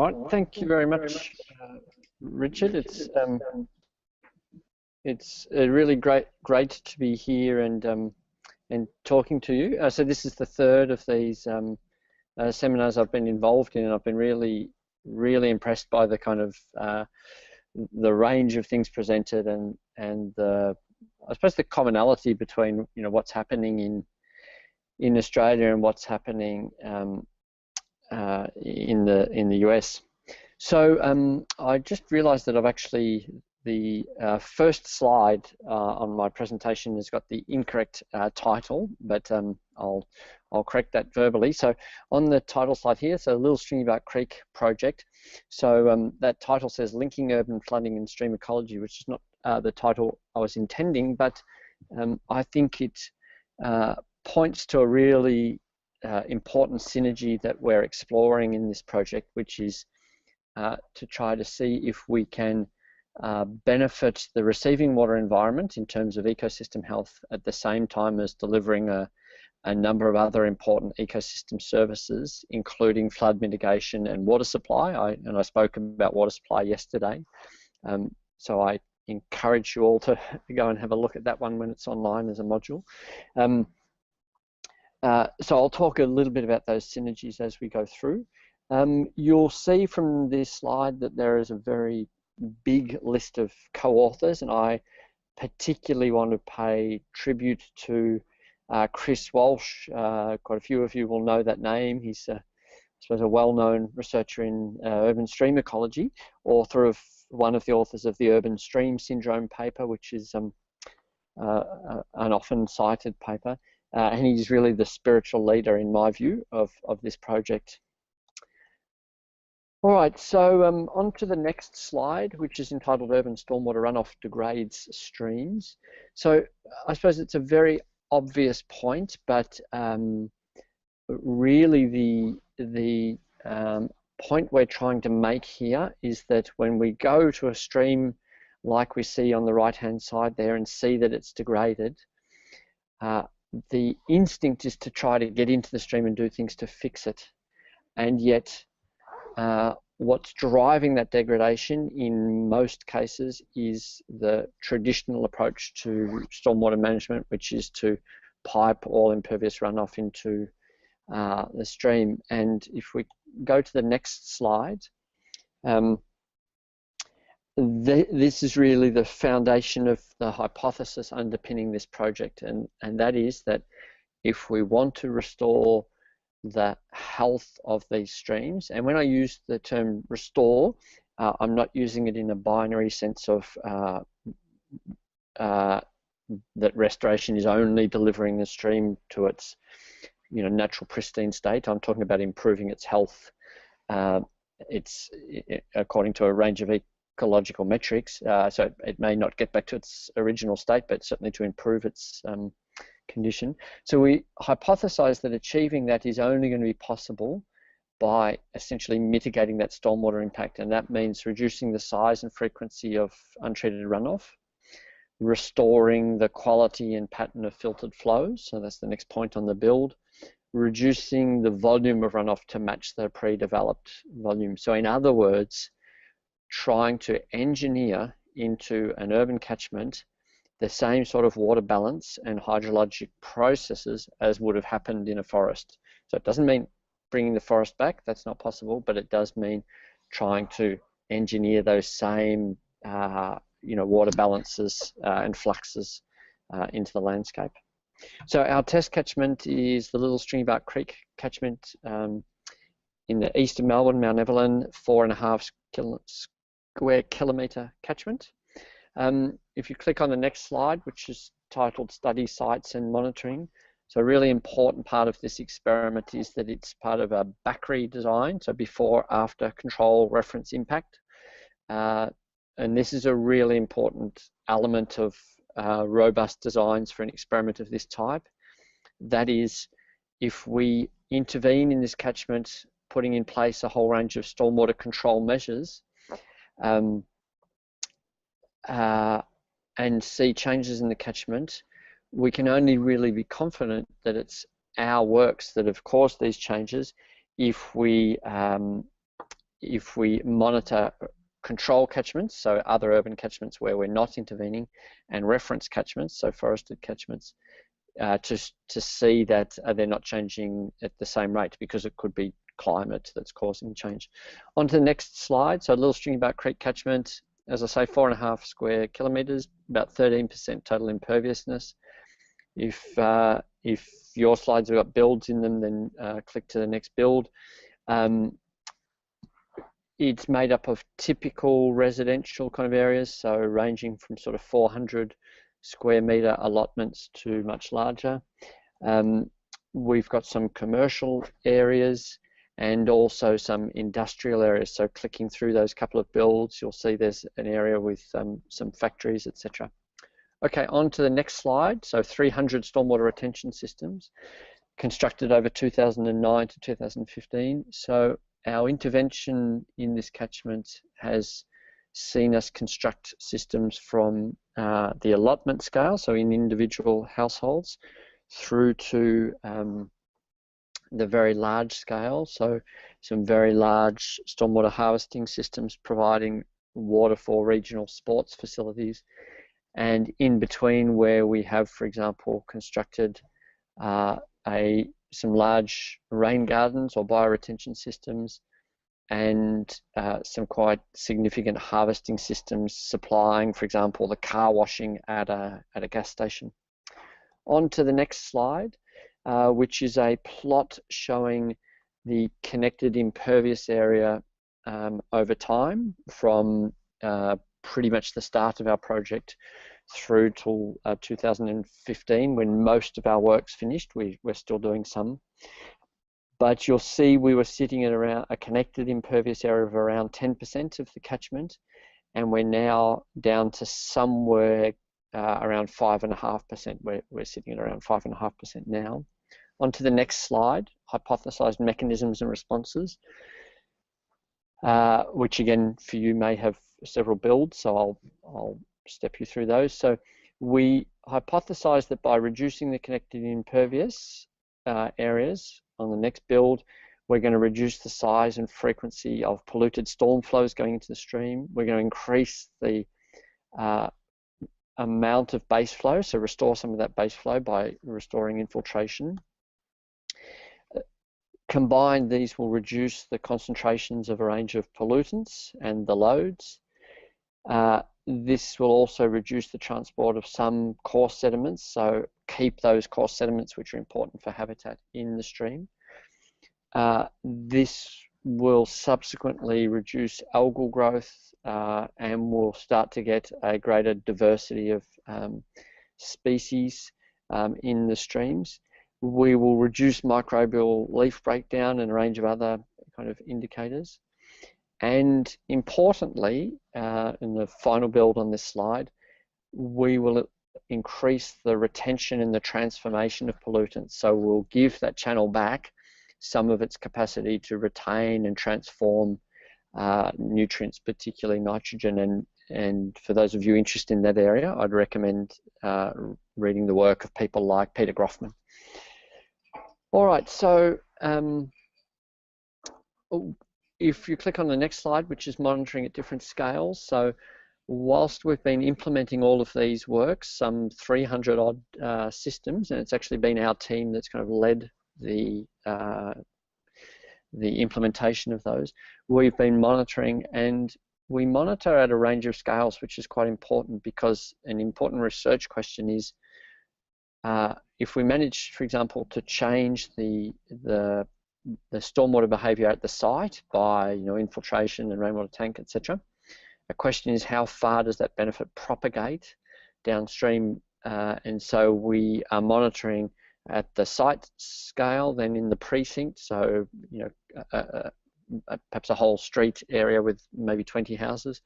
right, thank you very much, Richard. It's really great to be here and talking to you. So this is the third of these seminars I've been involved in, and I've been really impressed by the kind of the range of things presented and the, I suppose, the commonality between what's happening in Australia and what's happening in the US. So I just realised that I've actually, the first slide on my presentation has got the incorrect title, but I'll correct that verbally. So on the title slide here, so Little Stringybark Creek project. So that title says Linking Urban Flooding and Stream Ecology, which is not the title I was intending, but I think it points to a really important synergy that we're exploring in this project, which is to try to see if we can benefit the receiving water environment in terms of ecosystem health at the same time as delivering a number of other important ecosystem services, including flood mitigation and water supply. I spoke about water supply yesterday, so I encourage you all to go and have a look at that one when it's online as a module. So I'll talk a little bit about those synergies as we go through. You'll see from this slide that there is a very big list of co-authors, and I particularly want to pay tribute to Chris Walsh. Quite a few of you will know that name. He's I suppose a well-known researcher in urban stream ecology, author of one of the authors of the Urban Stream Syndrome paper, which is an often cited paper, and he's really the spiritual leader, in my view, of this project. All right, so on to the next slide, which is entitled Urban Stormwater Runoff Degrades Streams. So I suppose it's a very obvious point, but really the point we're trying to make here is that when we go to a stream like we see on the right-hand side there and see that it's degraded, the instinct is to try to get into the stream and do things to fix it. And yet, what's driving that degradation in most cases is the traditional approach to stormwater management, which is to pipe all impervious runoff into the stream. And if we go to the next slide, this is really the foundation of the hypothesis underpinning this project, and that is that if we want to restore the health of these streams, and when I use the term restore, I'm not using it in a binary sense of that restoration is only delivering the stream to its natural pristine state. I'm talking about improving its health. It's according to a range of ecological metrics, so it may not get back to its original state, but certainly to improve its condition. So we hypothesize that achieving that is only going to be possible by essentially mitigating that stormwater impact, and that means reducing the size and frequency of untreated runoff, restoring the quality and pattern of filtered flows, so that's the next point on the build, reducing the volume of runoff to match the pre-developed volume. So in other words, trying to engineer into an urban catchment the same sort of water balance and hydrologic processes as would have happened in a forest. So it doesn't mean bringing the forest back, that's not possible, but it does mean trying to engineer those same water balances and fluxes into the landscape. So our test catchment is the Little Stringybark Creek catchment in the east of Melbourne, Mount Evelyn, 4.5 square kilometre catchment. If you click on the next slide, which is titled Study Sites and Monitoring, so a really important part of this experiment is that it's part of a BACRI design, so before, after, control, reference, impact. And this is a really important element of robust designs for an experiment of this type. That is, if we intervene in this catchment, putting in place a whole range of stormwater control measures, and see changes in the catchment, we can only really be confident that it's our works that have caused these changes if we if we monitor control catchments, so other urban catchments where we're not intervening, and reference catchments, so forested catchments, to see that they're not changing at the same rate, because it could be climate that's causing change. On to the next slide. So Little Stringybark Creek catchment, as I say, 4.5 square kilometres, about 13% total imperviousness. If your slides have got builds in them, then click to the next build. It's made up of typical residential kind of areas, so ranging from sort of 400 square metre allotments to much larger. We've got some commercial areas and also some industrial areas. So clicking through those couple of builds, you'll see there's an area with some factories, etc. Okay, on to the next slide. So 300 stormwater retention systems constructed over 2009 to 2015. So our intervention in this catchment has seen us construct systems from the allotment scale, so in individual households, through to the very large scale, so some very large stormwater harvesting systems providing water for regional sports facilities, and in between where we have, for example, constructed some large rain gardens or bioretention systems, and some quite significant harvesting systems supplying, for example, the car washing at a gas station. On to the next slide, which is a plot showing the connected impervious area over time from pretty much the start of our project through till 2015, when most of our work's finished. We're still doing some. But you'll see we were sitting at around a connected impervious area of around 10% of the catchment, and we're now down to somewhere around 5.5%. We're sitting at around 5.5% now. On to the next slide, hypothesized mechanisms and responses, which again for you may have several builds, so I'll step you through those. So we hypothesized that by reducing the connected impervious areas on the next build, we're going to reduce the size and frequency of polluted storm flows going into the stream. We're going to increase the amount of base flow, so restore some of that base flow by restoring infiltration. Combined, these will reduce the concentrations of a range of pollutants and the loads. This will also reduce the transport of some coarse sediments, so keep those coarse sediments which are important for habitat in the stream. This will subsequently reduce algal growth and we'll start to get a greater diversity of species in the streams. We will reduce microbial leaf breakdown and a range of other kind of indicators. And importantly, in the final build on this slide, we will increase the retention and the transformation of pollutants. So we'll give that channel back some of its capacity to retain and transform nutrients, particularly nitrogen. And for those of you interested in that area, I'd recommend reading the work of people like Peter Groffman. All right, so if you click on the next slide, which is monitoring at different scales. So whilst we've been implementing all of these works, some 300 odd systems, and it's actually been our team that's kind of led the implementation of those, we've been monitoring, and we monitor at a range of scales, which is quite important, because an important research question is if we manage, for example, to change the stormwater behaviour at the site by infiltration and rainwater tank, etc. The question is, how far does that benefit propagate downstream? And so we are monitoring at the site scale, then in the precinct, so perhaps a whole street area with maybe 20 houses,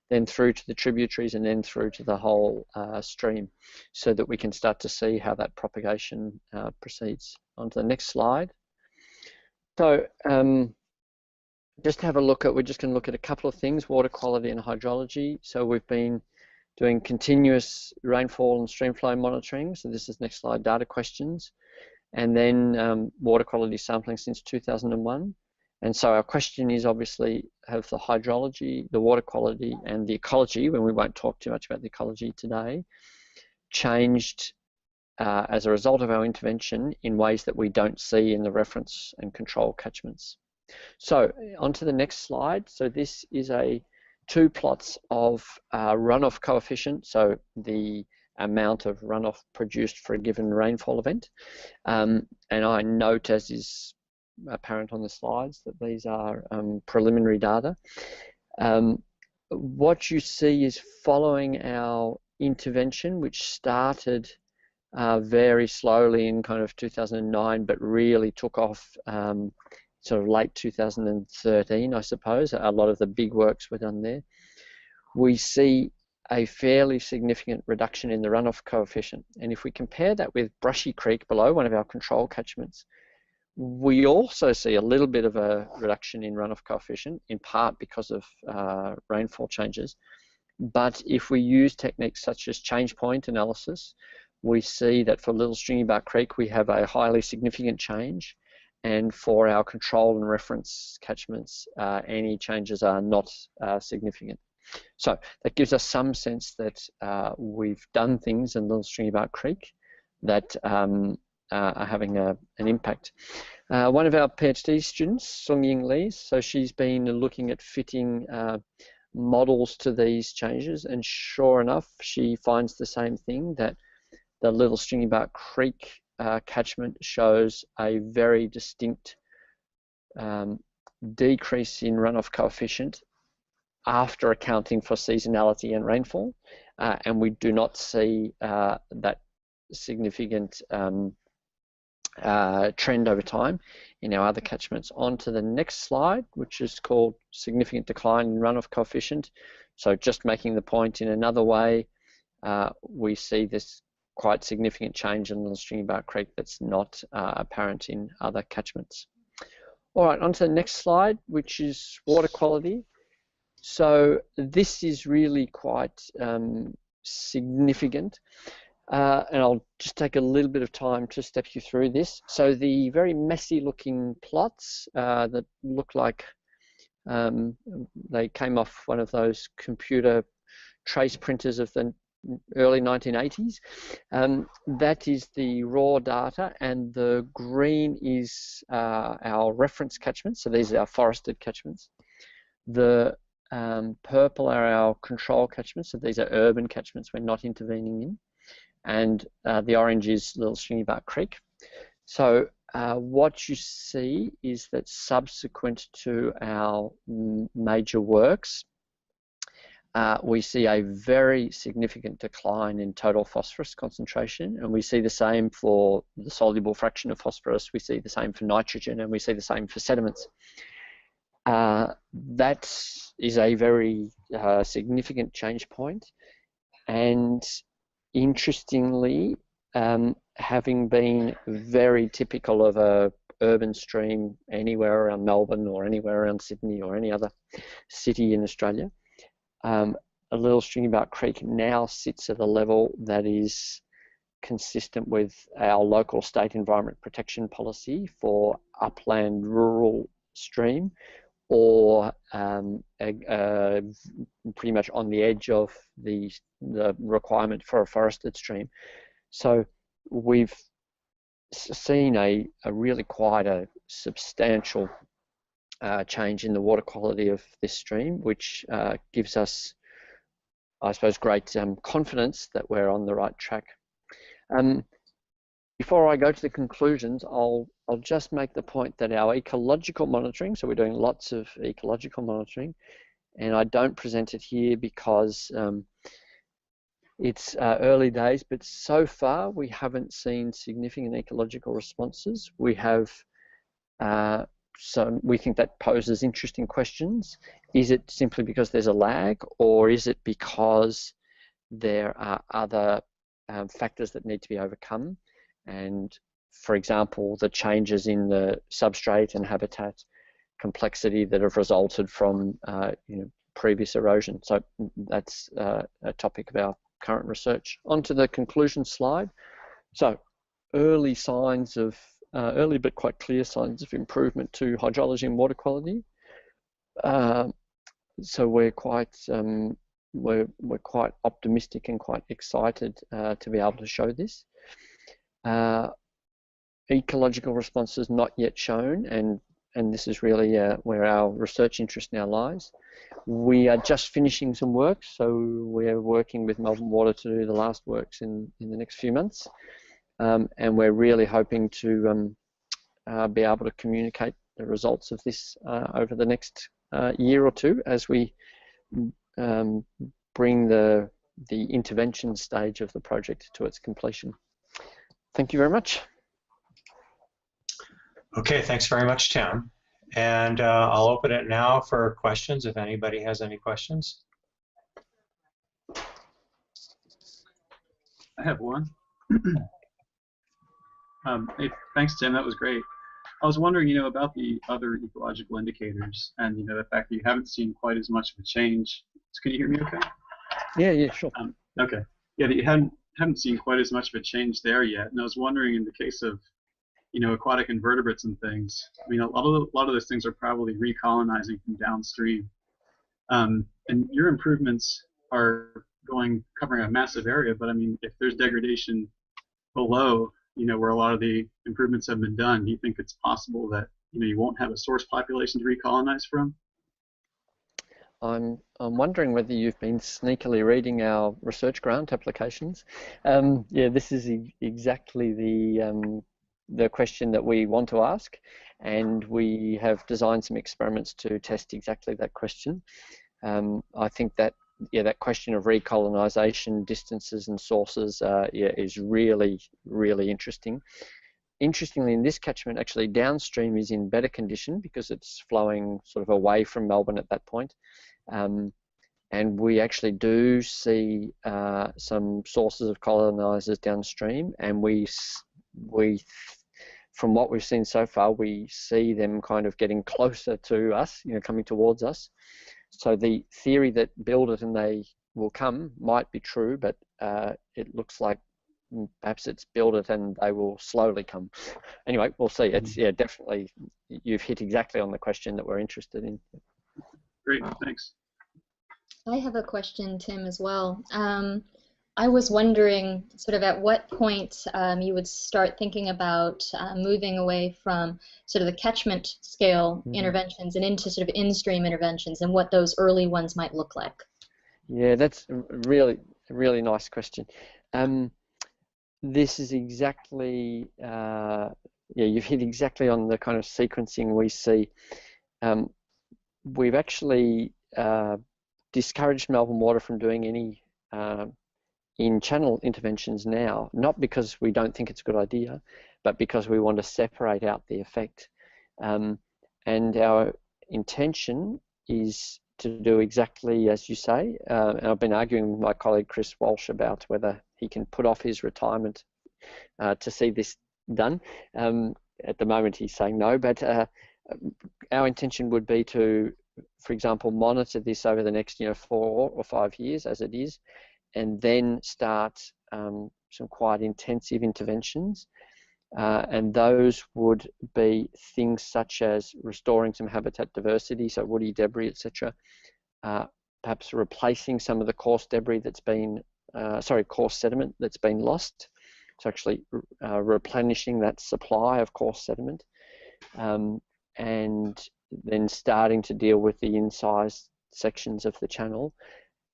then through to the tributaries, and then through to the whole stream, so that we can start to see how that propagation proceeds. On to the next slide. So just to have a look at, we're just going to look at a couple of things: water quality and hydrology. So we've been doing continuous rainfall and stream flow monitoring. So this is next slide, data questions, and then water quality sampling since 2001. And so our question is obviously, have the hydrology, the water quality, and the ecology, when we won't talk too much about the ecology today, changed as a result of our intervention in ways that we don't see in the reference and control catchments. So on to the next slide. So this is two plots of runoff coefficient, so the amount of runoff produced for a given rainfall event. And I note, as is apparent on the slides, that these are preliminary data. What you see is, following our intervention, which started very slowly in kind of 2009, but really took off sort of late 2013, I suppose. A lot of the big works were done there. We see a fairly significant reduction in the runoff coefficient. And if we compare that with Brushy Creek below, one of our control catchments, we also see a little bit of a reduction in runoff coefficient, in part because of rainfall changes. But if we use techniques such as change point analysis, we see that for Little Stringybark Creek, we have a highly significant change. And for our control and reference catchments, any changes are not significant. So that gives us some sense that we've done things in Little Stringybark Creek that are having an impact. One of our PhD students, Sung Ying Lee, so she's been looking at fitting models to these changes, and sure enough, she finds the same thing, that the Little Stringybark Creek catchment shows a very distinct decrease in runoff coefficient after accounting for seasonality and rainfall, and we do not see that significant trend over time in our other catchments. On to the next slide, which is called significant decline in runoff coefficient. So just making the point in another way, we see this quite significant change in Little Stringybark Creek that's not apparent in other catchments. All right, on to the next slide, which is water quality. So this is really quite significant. And I'll just take a little bit of time to step you through this. So the very messy looking plots that look like they came off one of those computer trace printers of the early 1980s. That is the raw data, and the green is our reference catchments. So these are our forested catchments. The purple are our control catchments. So these are urban catchments we're not intervening in. And the orange is Little Stringybark Creek. So what you see is that subsequent to our major works, we see a very significant decline in total phosphorus concentration, and we see the same for the soluble fraction of phosphorus, we see the same for nitrogen, and we see the same for sediments. That is a very significant change point, and interestingly, having been very typical of a urban stream anywhere around Melbourne or anywhere around Sydney or any other city in Australia, a Little Stringybark Creek now sits at a level that is consistent with our local state environment protection policy for upland rural stream, or pretty much on the edge of the requirement for a forested stream. So we've seen a really quite a substantial change in the water quality of this stream, which gives us, I suppose, great confidence that we're on the right track. Before I go to the conclusions, I'll just make the point that our ecological monitoring, so we're doing lots of ecological monitoring, and I don't present it here because it's early days, but so far we haven't seen significant ecological responses. We have, so we think that poses interesting questions. Is it simply because there's a lag, or is it because there are other factors that need to be overcome? And for example, the changes in the substrate and habitat complexity that have resulted from previous erosion. So that's a topic of our current research. On to the conclusion slide. So early signs of early but quite clear signs of improvement to hydrology and water quality. So we're quite optimistic and quite excited to be able to show this. Ecological response is not yet shown, and this is really where our research interest now lies. We are just finishing some work, so we're working with Melbourne Water to do the last works in the next few months, and we're really hoping to be able to communicate the results of this over the next year or two as we bring the intervention stage of the project to its completion. Thank you very much. Okay, thanks very much, Tim. And I'll open it now for questions if anybody has any questions. I have one. Hey, thanks, Tim. That was great. I was wondering, about the other ecological indicators and, the fact that you haven't seen quite as much of a change. So can you hear me okay? Yeah, sure. Okay. Yeah, that you haven't seen quite as much of a change there yet. And I was wondering, in the case of, aquatic invertebrates and things, I mean, a lot of those things are probably recolonizing from downstream. And your improvements are covering a massive area, but I mean, if there's degradation below, where a lot of the improvements have been done, do you think it's possible that, you won't have a source population to recolonize from? I'm wondering whether you've been sneakily reading our research grant applications. Yeah, this is exactly the question that we want to ask, and we have designed some experiments to test exactly that question. I think that that question of recolonization, distances and sources is really, really interesting. Interestingly, in this catchment, actually downstream is in better condition because it's flowing sort of away from Melbourne at that point. And we actually do see some sources of colonizers downstream, and we from what we've seen so far, we see them kind of getting closer to us, coming towards us. So the theory that build it and they will come might be true, but it looks like perhaps it's build it and they will slowly come. Anyway, we'll see. It's definitely, you've hit exactly on the question that we're interested in. Great, thanks. I have a question, Tim, as well. I was wondering sort of at what point you would start thinking about moving away from sort of the catchment scale interventions and into sort of in-stream interventions, and what those early ones might look like. Yeah, that's a really nice question. This is exactly, you've hit exactly on the kind of sequencing we see. We've actually discouraged Melbourne Water from doing any in-channel interventions now, not because we don't think it's a good idea, but because we want to separate out the effect. And our intention is to do exactly as you say. And I've been arguing with my colleague Chris Walsh about whether he can put off his retirement to see this done. At the moment he's saying no, but our intention would be to, for example, monitor this over the next 4 or 5 years as it is, and then start some quite intensive interventions. And those would be things such as restoring some habitat diversity, so woody debris, etc. Perhaps replacing some of the coarse debris that's been, coarse sediment that's been lost. So actually replenishing that supply of coarse sediment. And then starting to deal with the incised sections of the channel.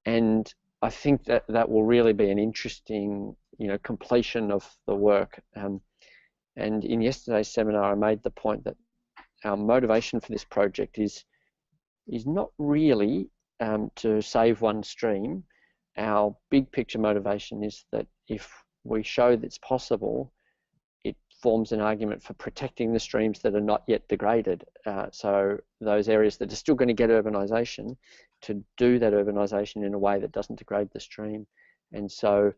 And I think that will really be an interesting, completion of the work. And in yesterday's seminar, I made the point that our motivation for this project is not really to save one stream. Our big picture motivation is that if we show that it's possible, it forms an argument for protecting the streams that are not yet degraded. So those areas that are still going to get urbanisation, to do that urbanisation in a way that doesn't degrade the stream. And so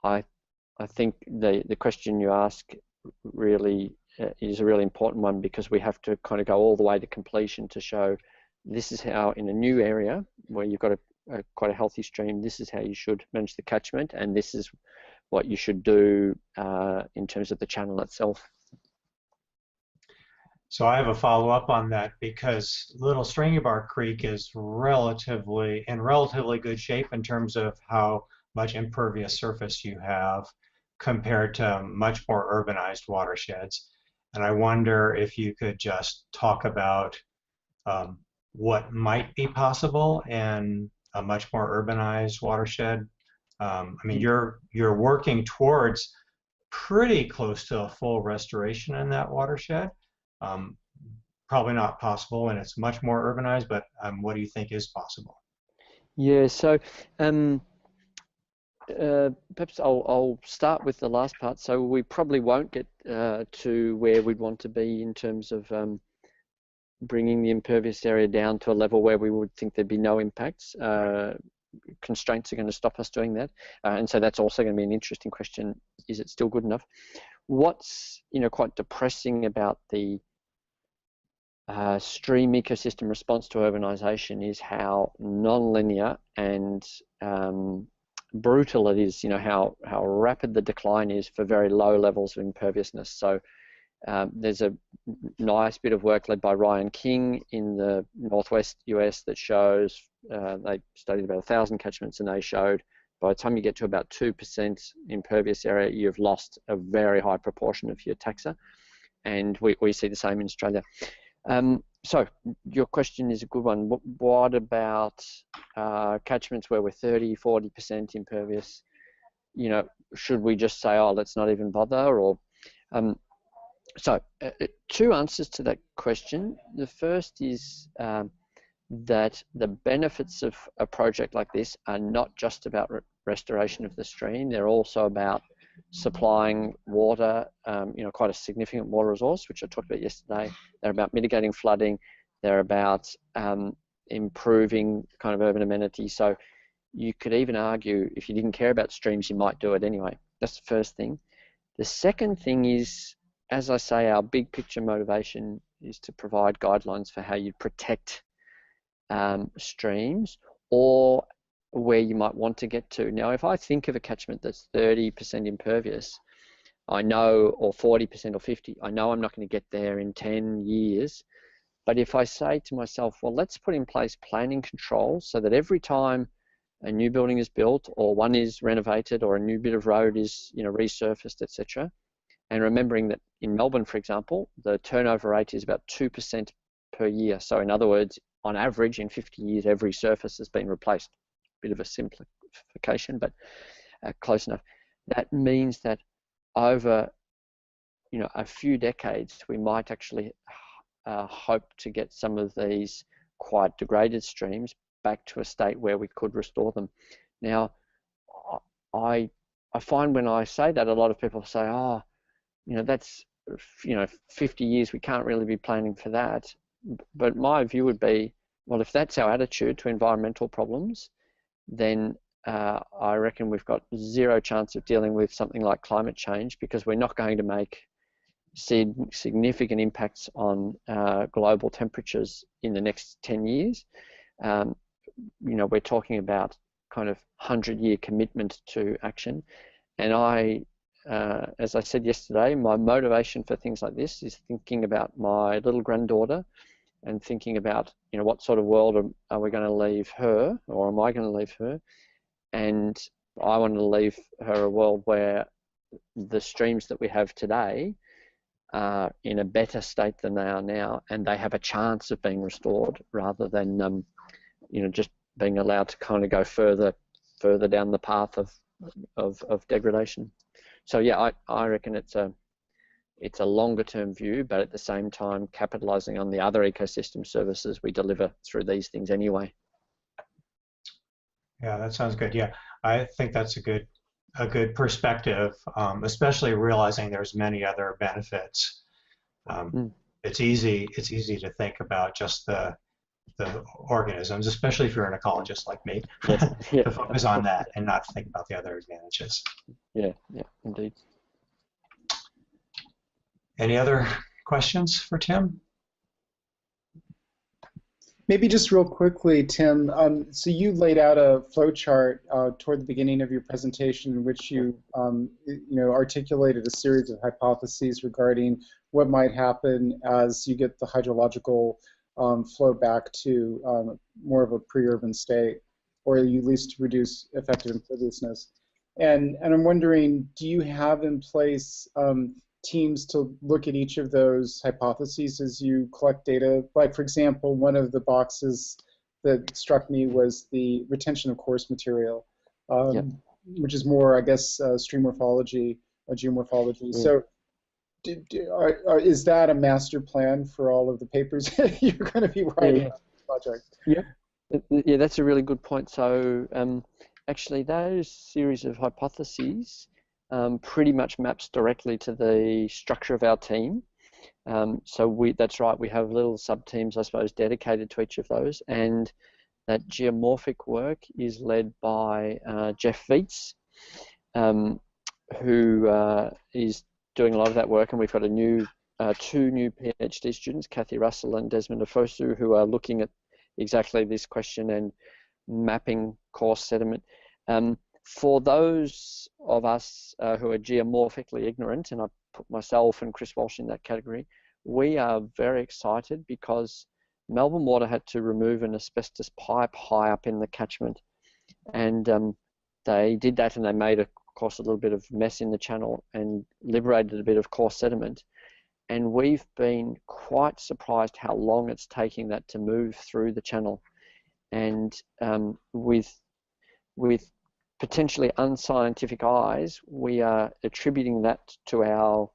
I think the question you ask really is a really important one, because we have to kind of go all the way to completion to show this is how, in a new area where you've got quite a healthy stream, this is how you should manage the catchment, and this is what you should do in terms of the channel itself. So I have a follow-up on that because Little Stringybark Creek is in relatively good shape in terms of how much impervious surface you have compared to much more urbanized watersheds. And I wonder if you could just talk about what might be possible in a much more urbanized watershed. I mean, you're working towards pretty close to a full restoration in that watershed. Probably not possible when it's much more urbanized, but what do you think is possible? Yeah, so perhaps I'll start with the last part. So we probably won't get to where we'd want to be in terms of bringing the impervious area down to a level where we would think there'd be no impacts. Constraints are going to stop us doing that, and so that's also going to be an interesting question. Is it still good enough? What's quite depressing about the stream ecosystem response to urbanisation is how non-linear and brutal it is. How rapid the decline is for very low levels of imperviousness. So there's a nice bit of work led by Ryan King in the Northwest US that shows they studied about 1,000 catchments, and they showed by the time you get to about 2% impervious area, you've lost a very high proportion of your taxa, and we see the same in Australia. So your question is a good one. What about catchments where we're 30–40% impervious? Should we just say, oh, let's not even bother? Or so two answers to that question. The first is that the benefits of a project like this are not just about restoration of the stream. They're also about supplying water, quite a significant water resource, which I talked about yesterday. They're about mitigating flooding. They're about improving kind of urban amenities. So you could even argue if you didn't care about streams, you might do it anyway. That's the first thing. The second thing is, as I say, our big picture motivation is to provide guidelines for how you protect streams, or where you might want to get to. Now, if I think of a catchment that's 30% impervious, I know, or 40% or 50, I know I'm not going to get there in 10 years. But if I say to myself, well, let's put in place planning controls so that every time a new building is built, or one is renovated, or a new bit of road is resurfaced, etc., and remembering that in Melbourne, for example, the turnover rate is about 2% per year. So in other words, on average, in 50 years, every surface has been replaced. Bit of a simplification, but close enough. That means that over a few decades, we might actually hope to get some of these quite degraded streams back to a state where we could restore them. Now, I find when I say that, a lot of people say, oh, that's 50 years, we can't really be planning for that. But my view would be, well, if that's our attitude to environmental problems, then I reckon we've got zero chance of dealing with something like climate change, because we're not going to make significant impacts on global temperatures in the next 10 years. We're talking about kind of 100-year commitment to action. And as I said yesterday, my motivation for things like this is thinking about my little granddaughter and thinking about, what sort of world are we going to leave her, or am I going to leave her? And I want to leave her a world where the streams that we have today are in a better state than they are now, and they have a chance of being restored, rather than, just being allowed to kind of go further down the path of degradation. So yeah, I reckon it's a longer term view, but at the same time capitalizing on the other ecosystem services we deliver through these things anyway. Yeah, that sounds good. Yeah, I think that's a good perspective, especially realizing there's many other benefits. It's easy to think about just the organisms, especially if you're an ecologist like me, Yeah. to focus on that and not think about the other advantages. Yeah, indeed. Any other questions for Tim? Maybe just real quickly, Tim, so you laid out a flow chart toward the beginning of your presentation in which you, articulated a series of hypotheses regarding what might happen as you get the hydrological flow back to more of a pre-urban state, or at least reduce effective imperviousness. And I'm wondering, do you have in place teams to look at each of those hypotheses as you collect data? Like, for example, one of the boxes that struck me was the retention of coarse material, Yep. which is more, I guess, stream morphology, geomorphology. Yeah. So is that a master plan for all of the papers you're going to be writing on this project? Yeah, that's a really good point. So actually those series of hypotheses pretty much maps directly to the structure of our team. So that's right, we have little sub-teams, I suppose, dedicated to each of those, and that geomorphic work is led by Jeff Veets, who is doing a lot of that work, and we've got two new Ph.D. students, Kathy Russell and Desmond Afosu, who are looking at exactly this question and mapping coarse sediment. For those of us who are geomorphically ignorant, and I put myself and Chris Walsh in that category, we are very excited because Melbourne Water had to remove an asbestos pipe high up in the catchment, and they did that, and they made, of course, a little bit of mess in the channel and liberated a bit of coarse sediment. And we've been quite surprised how long it's taking that to move through the channel. And with potentially unscientific eyes, we are attributing that to our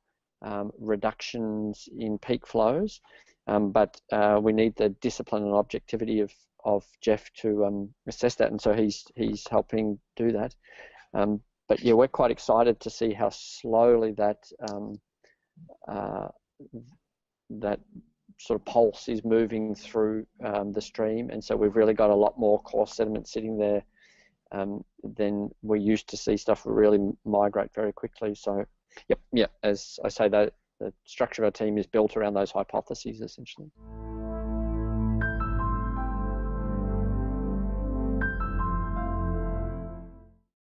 reductions in peak flows, but we need the discipline and objectivity of Jeff to assess that, and so he's helping do that. But yeah, we're quite excited to see how slowly that that sort of pulse is moving through the stream, and so we've really got a lot more coarse sediment sitting there than we used to see stuff really migrate very quickly. So, yep, as I say, the structure of our team is built around those hypotheses essentially.